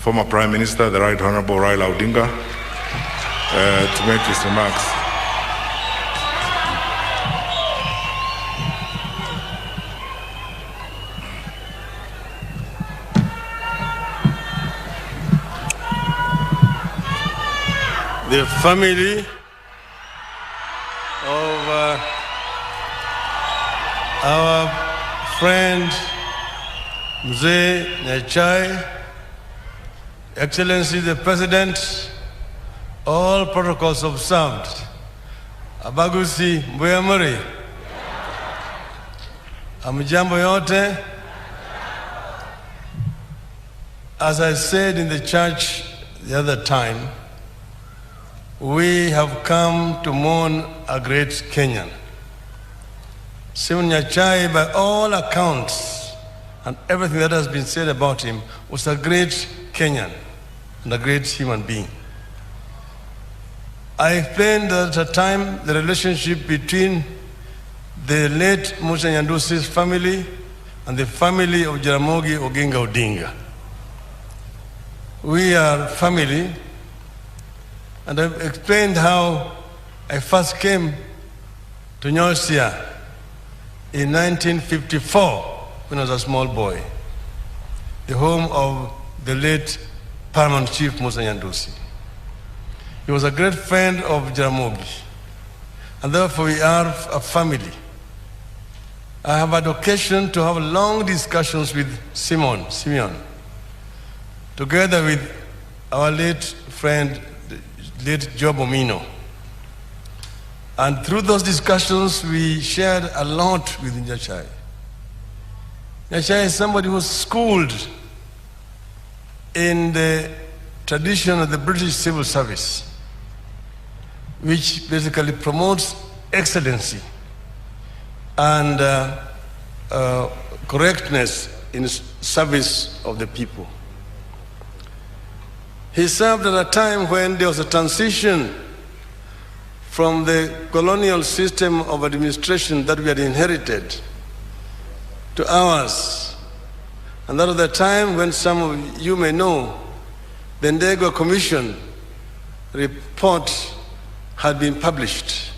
former Prime Minister, the Right Honorable Raila Odinga, to make his remarks. The family of our friend Mzee Nyachai, Excellency the President, all protocols observed. Abagusi Mbuyamuri, amjambo yote. As I said in the church the other time, we have come to mourn a great Kenyan. Simon Nyachai, by all accounts and everything that has been said about him, was a great Kenyan and a great human being. I explained that at the time the relationship between the late Musa Nyandusi's family and the family of Jaramogi Oginga Odinga. We are family. And I've explained how I first came to Nyosia in 1954 when I was a small boy, the home of the late Paramount Chief Musa Nyandusi. He was a great friend of Jaramogi, and therefore we are a family. I have had occasion to have long discussions with Simeon, together with our late friend, late Job Omino. And through those discussions, we shared a lot with Nyachai. Nyachai is somebody who was schooled in the tradition of the British civil service, which basically promotes excellency and correctness in service of the people. He served at a time when there was a transition from the colonial system of administration that we had inherited to ours. And that was the time when some of you may know the Ndegwa Commission report had been published,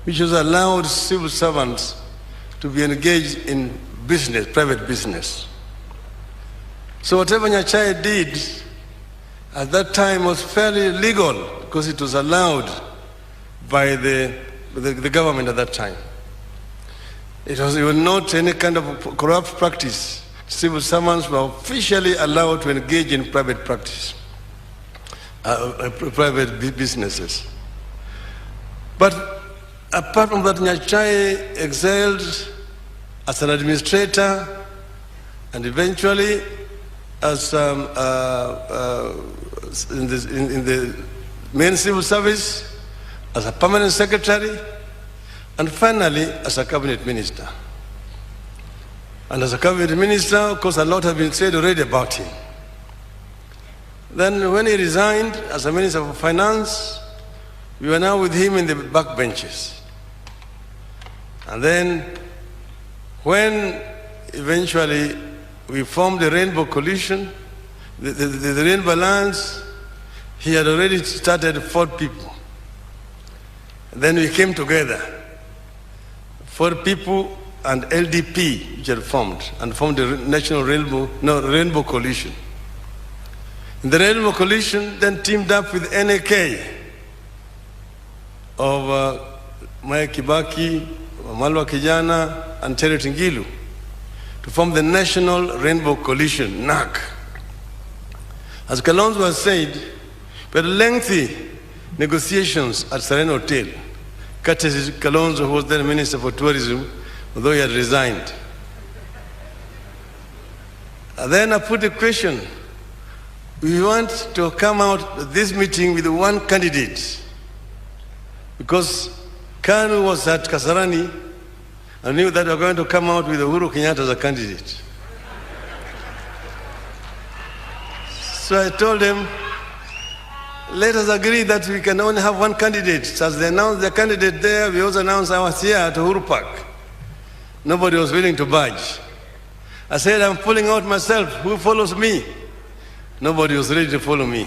which has allowed civil servants to be engaged in business, private business. So whatever Nyachai did at that time was fairly legal because it was allowed by the government at that time. It was not any kind of corrupt practice. Civil servants were officially allowed to engage in private practice, private businesses. But apart from that, Nyachai excelled as an administrator and eventually as in the main civil service, as a permanent secretary, and finally as a cabinet minister. And as a cabinet minister, of course, a lot has been said already about him. Then when he resigned as a minister of finance, we were now with him in the backbenches. And then when eventually we formed the Rainbow Coalition, the Rainbow Alliance, he had already started 4 people. Then we came together, 4 people and LDP, which had formed, and formed the National Rainbow Coalition. And the Rainbow Coalition then teamed up with NAK of Mwai Kibaki, Wamalwa Kijana, and Terry Tingilu to form the National Rainbow Coalition, NAC. As Kalonzo has said, we had lengthy negotiations at Serena Hotel, courtesy Kalonzo, who was then Minister for Tourism, although he had resigned. And then I put the question, we want to come out of this meeting with one candidate, because Kanu was at Kasarani and knew that we were going to come out with Uhuru Kenyatta as a candidate. So I told them, let us agree that we can only have one candidate. So as they announced the candidate there, we also announced ours here at Uhuru Park. Nobody was willing to budge. I said, I'm pulling out myself. Who follows me? Nobody was ready to follow me.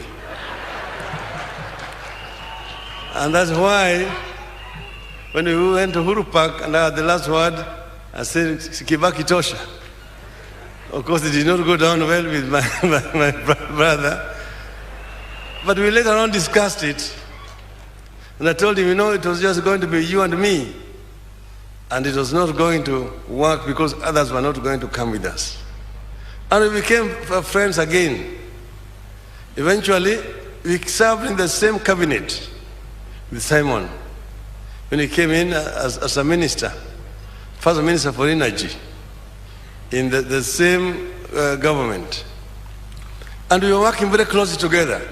And that's why when we went to Uhuru Park and I had the last word, I said, Kibaki tosha. Of course, it did not go down well with my brother. But we later on discussed it. And I told him, it was just going to be you and me. And it was not going to work because others were not going to come with us. And we became friends again. Eventually, we served in the same cabinet with Simon when he came in as a minister, first minister for energy in the same government. And we were working very closely together.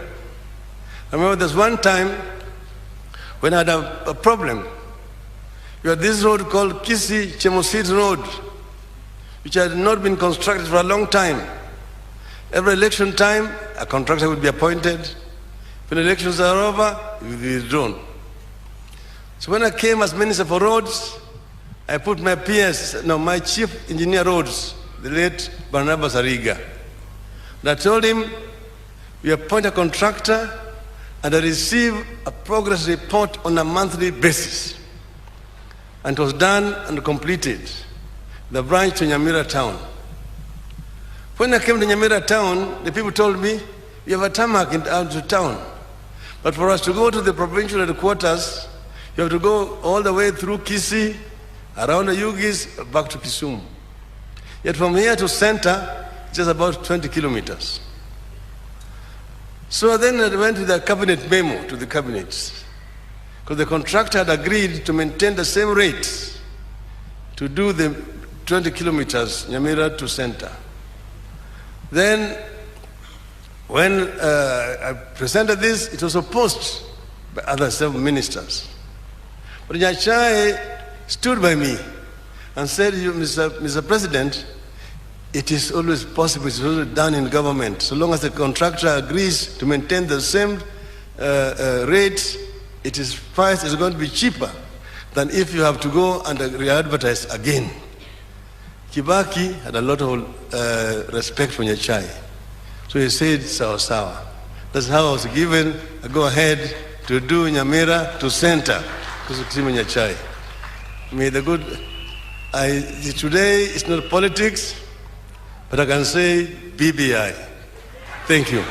I remember there's one time when I had a problem. We had this road called Kisii-Chemosit Road, which had not been constructed for a long time. Every election time, a contractor would be appointed. When elections are over, it would be withdrawn. So when I came as Minister for Roads, I put my my Chief Engineer Roads, the late Barnabas Ariga. And I told him, we appoint a contractor and I receive a progress report on a monthly basis. And it was done and completed, the branch to Nyamira town. When I came to Nyamira town, the people told me, we have a tarmac out to town. But for us to go to the provincial headquarters, you have to go all the way through Kisii, around the Yugis, back to Kisumu. Yet from here to center, just about 20 kilometers. So then I went with a cabinet memo to the cabinets, because the contractor had agreed to maintain the same rates to do the 20 kilometers, Nyamira to center. Then, when I presented this, it was opposed by other several ministers. But Nyachai stood by me and said, Mr. President, it is always possible, it's always done in government. So long as the contractor agrees to maintain the same rates, price is going to be cheaper than if you have to go and re-advertise again. Kibaki had a lot of respect for Nyachai. So he said, sawa sawa. That's how I was given a go-ahead to do Nyamira to center, because of Nyachai. May the good, today it's not politics, but I can say BBI. Thank you.